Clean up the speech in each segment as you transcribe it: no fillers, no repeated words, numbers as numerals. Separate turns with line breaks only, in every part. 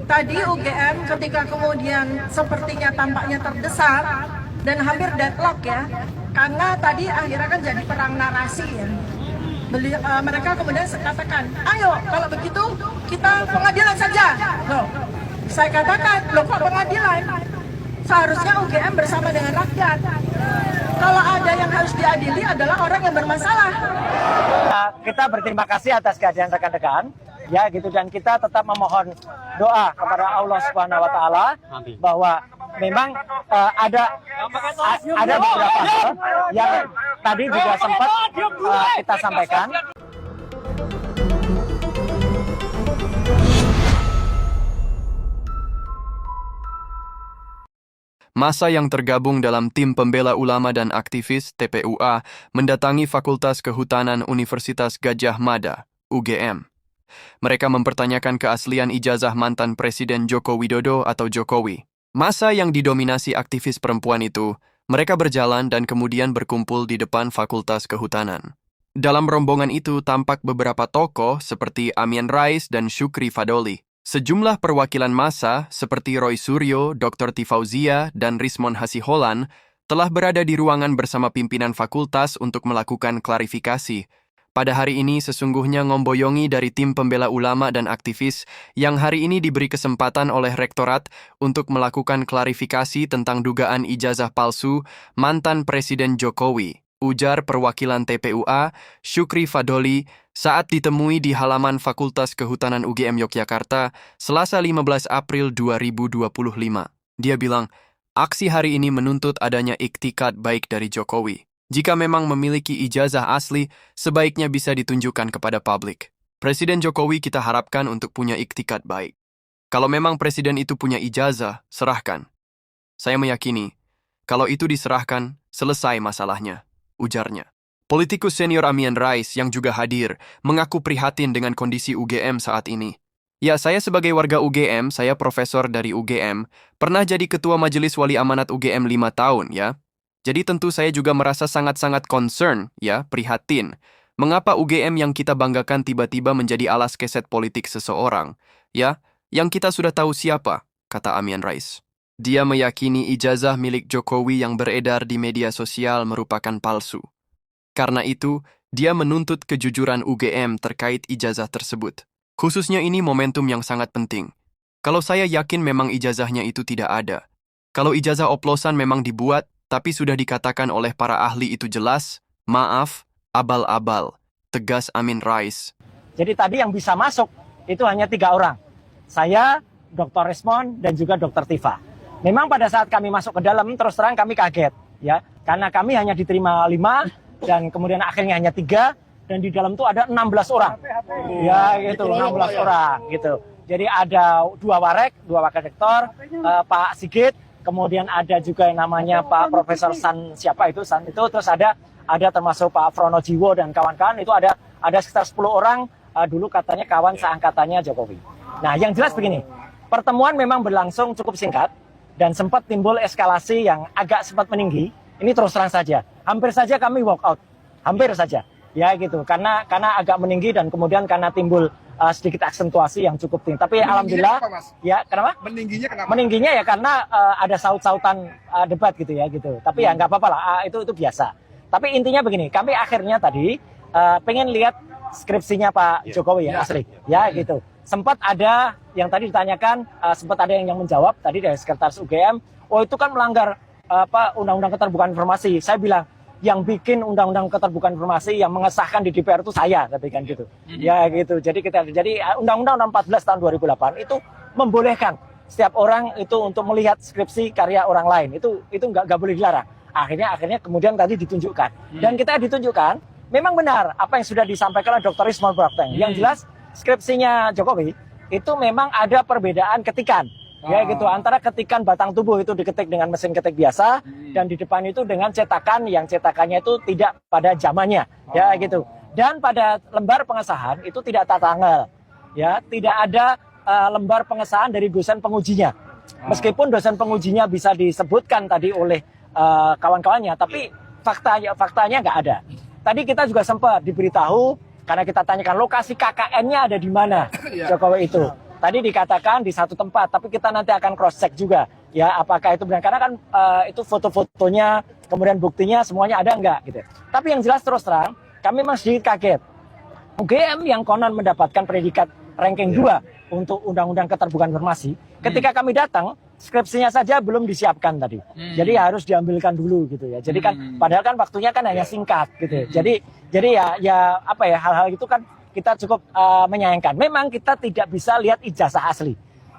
tadi UGM ketika kemudian sepertinya tampaknya terdesak dan hampir deadlock ya, karena tadi akhirnya kan jadi perang narasi ya. Mereka kemudian katakan, ayo kalau begitu kita pengadilan saja. Loh, saya katakan, loh kok pengadilan? Seharusnya UGM bersama dengan rakyat. Kalau ada yang harus diadili adalah orang yang bermasalah.
Kita berterima kasih atas kehadiran rekan-rekan, ya gitu, dan kita tetap memohon doa kepada Allah Subhanahu Wa Taala bahwa memang ada beberapa hal yang tadi juga sempat kita sampaikan.
Massa yang tergabung dalam Tim Pembela Ulama dan Aktivis (TPUA) mendatangi Fakultas Kehutanan Universitas Gadjah Mada (UGM). Mereka mempertanyakan keaslian ijazah mantan Presiden Joko Widodo atau Jokowi. Massa yang didominasi aktivis perempuan itu, mereka berjalan dan kemudian berkumpul di depan Fakultas Kehutanan. Dalam rombongan itu tampak beberapa tokoh seperti Amin Rais dan Syukri Fadoli. Sejumlah perwakilan massa seperti Roy Suryo, Dr. Tifauzia, dan Rismon Hasiholan telah berada di ruangan bersama pimpinan fakultas untuk melakukan klarifikasi. Pada hari ini sesungguhnya ngomboyongi dari Tim Pembela Ulama dan Aktivis yang hari ini diberi kesempatan oleh Rektorat untuk melakukan klarifikasi tentang dugaan ijazah palsu mantan Presiden Jokowi, ujar perwakilan TPUA Syukri Fadoli saat ditemui di halaman Fakultas Kehutanan UGM Yogyakarta Selasa 15 April 2025. Dia bilang, aksi hari ini menuntut adanya iktikad baik dari Jokowi. Jika memang memiliki ijazah asli, sebaiknya bisa ditunjukkan kepada publik. Presiden Jokowi kita harapkan untuk punya iktikad baik. Kalau memang presiden itu punya ijazah, serahkan. Saya meyakini, kalau itu diserahkan, selesai masalahnya, ujarnya. Politikus senior Amin Rais yang juga hadir mengaku prihatin dengan kondisi UGM saat ini. Ya, saya sebagai warga UGM, saya profesor dari UGM, pernah jadi ketua majelis wali amanat UGM 5 tahun, ya. Jadi tentu saya juga merasa sangat-sangat concern, ya, prihatin. Mengapa UGM yang kita banggakan tiba-tiba menjadi alas keset politik seseorang, ya, yang kita sudah tahu siapa, kata Amin Rais. Dia meyakini ijazah milik Jokowi yang beredar di media sosial merupakan palsu. Karena itu, dia menuntut kejujuran UGM terkait ijazah tersebut. Khususnya ini momentum yang sangat penting. Kalau saya yakin memang ijazahnya itu tidak ada. Kalau ijazah oplosan memang dibuat, tapi sudah dikatakan oleh para ahli itu jelas, maaf, abal-abal, tegas Amin Rais.
Jadi tadi yang bisa masuk itu hanya 3 orang. Saya, Dr. Rismon, dan juga Dr. Tifa. Memang pada saat kami masuk ke dalam, terus terang kami kaget, ya, karena kami hanya diterima 5, dan kemudian akhirnya hanya 3, dan di dalam itu ada 16 orang. Ya gitu, 16 orang gitu. Jadi ada 2 warek, 2 wakil rektor, Pak Sigit, kemudian ada juga yang namanya Pak Profesor San, siapa itu, San itu, terus ada termasuk Pak Frono Jiwo dan kawan-kawan, itu ada sekitar 10 orang, dulu katanya kawan seangkatannya Jokowi. Nah yang jelas begini, pertemuan memang berlangsung cukup singkat, dan sempat timbul eskalasi yang agak sempat meninggi. Ini terus terang saja, hampir saja kami walk out, hampir saja, ya gitu, karena agak meninggi dan kemudian karena timbul sedikit aksentuasi yang cukup tinggi. Tapi alhamdulillah, ya kenapa? Meningginya kenapa? Meningginya ya karena ada saut-sautan debat gitu ya gitu. Tapi ya nggak apa-apa lah, itu biasa. Tapi intinya begini, kami akhirnya tadi pengen lihat skripsinya Pak Jokowi ya, asli, ya gitu. Sempat ada yang tadi ditanyakan, sempat ada yang menjawab tadi dari Sekretaris UGM, oh itu kan melanggar Undang-Undang Keterbukaan Informasi. Saya bilang, yang bikin Undang-Undang Keterbukaan Informasi yang mengesahkan di DPR itu saya, katakan gitu. Ya gitu. Jadi Undang-Undang 14 tahun 2008 itu membolehkan setiap orang itu untuk melihat skripsi karya orang lain. Itu nggak boleh dilarang. Akhirnya kemudian tadi ditunjukkan. Dan kita ditunjukkan, memang benar apa yang sudah disampaikan oleh Dr. Rismon Prakteng. Yang jelas skripsinya Jokowi itu memang ada perbedaan ketikan. Ya gitu, antara ketikan batang tubuh itu diketik dengan mesin ketik biasa, dan di depan itu dengan cetakan yang cetakannya itu tidak pada zamannya, ya gitu. Dan pada lembar pengesahan itu tidak tata tanggal, ya, tidak ada lembar pengesahan dari dosen pengujinya. Meskipun dosen pengujinya bisa disebutkan tadi oleh kawan-kawannya, tapi faktanya nggak ada. Tadi kita juga sempat diberitahu, karena kita tanyakan lokasi KKN-nya ada di mana Jokowi itu. tadi dikatakan di satu tempat, tapi kita nanti akan cross check juga ya apakah itu benar, karena kan itu foto-fotonya kemudian buktinya semuanya ada enggak gitu. Tapi yang jelas terus terang kami masih kaget. UGM yang konon mendapatkan predikat ranking 2 untuk Undang-Undang Keterbukaan Informasi, ketika kami datang skripsinya saja belum disiapkan tadi. Jadi harus diambilkan dulu gitu ya. Jadi kan padahal kan waktunya kan hanya singkat gitu. Jadi ya apa ya, hal-hal itu kan kita cukup menyayangkan. Memang kita tidak bisa lihat ijazah asli.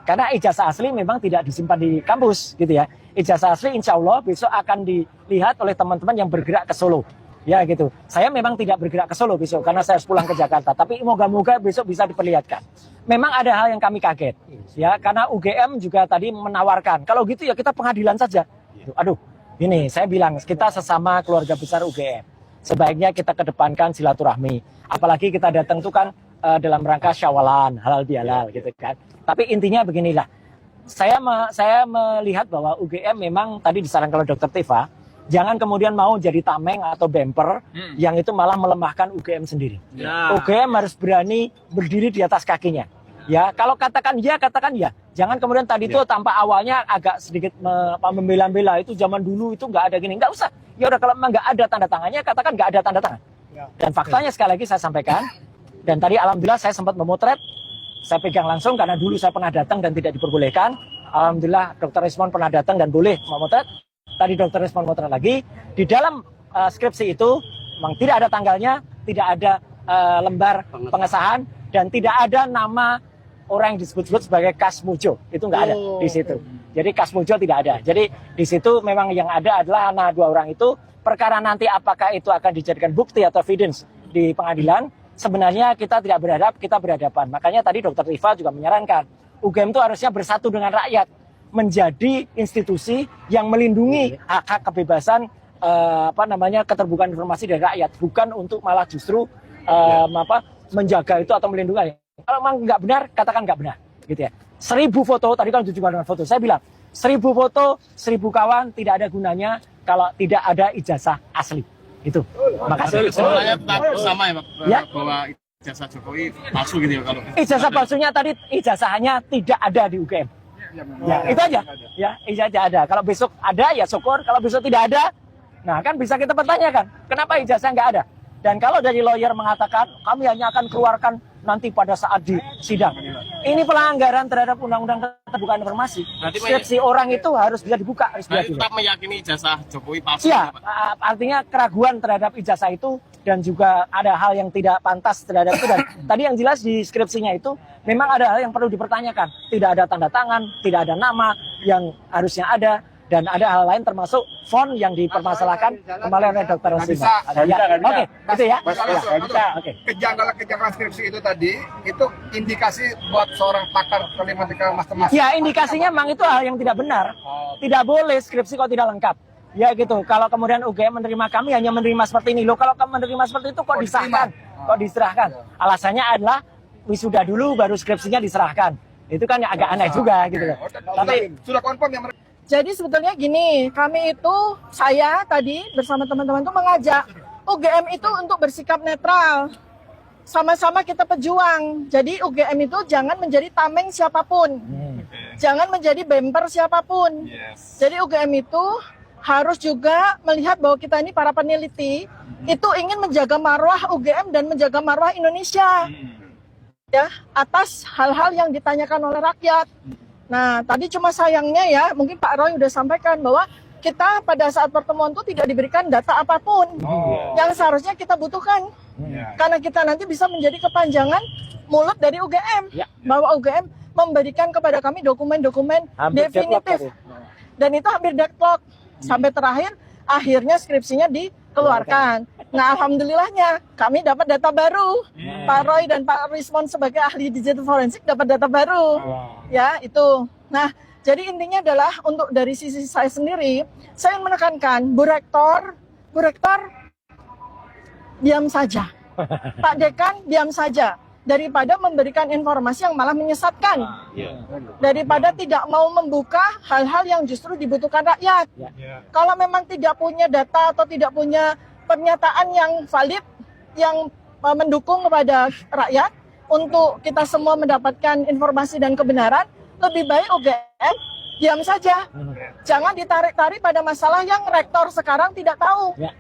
Karena ijazah asli memang tidak disimpan di kampus gitu ya. Ijazah asli insya Allah besok akan dilihat oleh teman-teman yang bergerak ke Solo. Ya gitu. Saya memang tidak bergerak ke Solo besok karena saya harus pulang ke Jakarta. Tapi moga-moga besok bisa diperlihatkan. Memang ada hal yang kami kaget. Ya, karena UGM juga tadi menawarkan. Kalau gitu ya kita pengadilan saja. Aduh, ini saya bilang kita sesama keluarga besar UGM. Sebaiknya kita kedepankan silaturahmi. Apalagi kita datang itu kan dalam rangka syawalan, halal bihalal gitu kan. Tapi intinya beginilah. Saya melihat bahwa UGM memang tadi disarankan oleh Dr. Tifa, jangan kemudian mau jadi tameng atau bemper yang itu malah melemahkan UGM sendiri. UGM harus berani berdiri di atas kakinya. Ya, kalau katakan ya. Jangan kemudian tadi itu tampak awalnya agak sedikit membela-bela itu zaman dulu itu nggak ada gini, nggak usah. Ya udah kalau memang nggak ada tanda tangannya, katakan nggak ada tanda tangan. Dan faktanya sekali lagi saya sampaikan. Dan tadi alhamdulillah saya sempat memotret, saya pegang langsung karena dulu saya pernah datang dan tidak diperbolehkan. Alhamdulillah Dr. Rismon pernah datang dan boleh memotret. Tadi Dr. Rismon memotret lagi. Di dalam skripsi itu memang tidak ada tanggalnya, tidak ada lembar pengesahan, dan tidak ada nama orang yang disebut-sebut sebagai Kasmujo. Itu nggak ada di situ. Jadi Kasmujo tidak ada. Jadi di situ memang yang ada adalah anak 2 orang itu. Perkara nanti apakah itu akan dijadikan bukti atau evidence di pengadilan, sebenarnya kita tidak berhadap, kita berhadapan. Makanya tadi Dr. Tifa juga menyarankan, UGM itu harusnya bersatu dengan rakyat, menjadi institusi yang melindungi hak-hak kebebasan keterbukaan informasi dari rakyat, bukan untuk malah justru menjaga itu atau melindungi. Kalau memang nggak benar, katakan nggak benar, gitu ya. 1000 foto, tadi kan 7 foto, saya bilang 1000 foto, 1000 kawan tidak ada gunanya kalau tidak ada ijazah asli. Itu. Makasih.
Sebenarnya tetap sama ya Pak,
ya?
Bahwa ijazah Jokowi palsu gitu ya kalau.
Ijazah palsunya tadi ijazahnya tidak ada di UGM. Ya, itu aja. Ya, ijazah ada. Kalau besok ada ya syukur, kalau besok tidak ada, nah kan bisa kita pertanyakan, kenapa ijazah nggak ada? Dan kalau dari lawyer mengatakan kami hanya akan keluarkan nanti pada saat di sidang. Ini pelanggaran terhadap Undang-Undang Keterbukaan Informasi. Skripsi orang itu harus bisa dibuka.
Tetap meyakini ijazah Jokowi palsu.
Iya, artinya keraguan terhadap ijazah itu dan juga ada hal yang tidak pantas terhadap itu. Dan tadi yang jelas di skripsinya itu memang ada hal yang perlu dipertanyakan. Tidak ada tanda tangan, tidak ada nama yang harusnya ada. Dan ada hal lain termasuk font yang dipermasalahkan kembali oleh Dr. Rosima. Oke, itu ya. Oke.
Kejanggalan skripsi itu tadi, itu indikasi buat seorang pakar telematika master.
Ya, indikasinya memang itu hal yang tidak benar. Tidak boleh skripsi kok tidak lengkap. Ya gitu. Kalau kemudian UGM menerima kami hanya menerima seperti ini. Loh, kalau kamu menerima seperti itu kok disahkan? Kok diserahkan? Alasannya adalah wisuda dulu baru skripsinya diserahkan. Itu kan agak aneh juga gitu loh.
Tapi sudah confirm yang mereka.
Jadi sebetulnya gini, kami itu, saya tadi bersama teman-teman itu mengajak UGM itu untuk bersikap netral. Sama-sama kita pejuang. Jadi UGM itu jangan menjadi tameng siapapun. Jangan menjadi bemper siapapun. Jadi UGM itu harus juga melihat bahwa kita ini para peneliti, itu ingin menjaga marwah UGM dan menjaga marwah Indonesia. Ya, atas hal-hal yang ditanyakan oleh rakyat. Nah, tadi cuma sayangnya ya, mungkin Pak Roy udah sampaikan bahwa kita pada saat pertemuan itu tidak diberikan data apapun yang seharusnya kita butuhkan. Karena kita nanti bisa menjadi kepanjangan mulut dari UGM. Bahwa UGM memberikan kepada kami dokumen-dokumen definitif. Dan itu hampir deadlock. Sampai terakhir, akhirnya skripsinya dikeluarkan. Nah, alhamdulillahnya kami dapat data baru. Pak Roy dan Pak Rismon sebagai ahli digital forensik dapat data baru. Ya, itu. Nah, jadi intinya adalah untuk dari sisi saya sendiri, saya ingin menekankan, Bu Rektor, diam saja. Pak Dekan, diam saja. Daripada memberikan informasi yang malah menyesatkan. Daripada tidak mau membuka hal-hal yang justru dibutuhkan rakyat. Kalau memang tidak punya data atau tidak punya pernyataan yang valid, yang mendukung kepada rakyat, untuk kita semua mendapatkan informasi dan kebenaran, lebih baik UGM diam saja. Jangan ditarik-tarik pada masalah yang rektor sekarang tidak tahu.
Ya.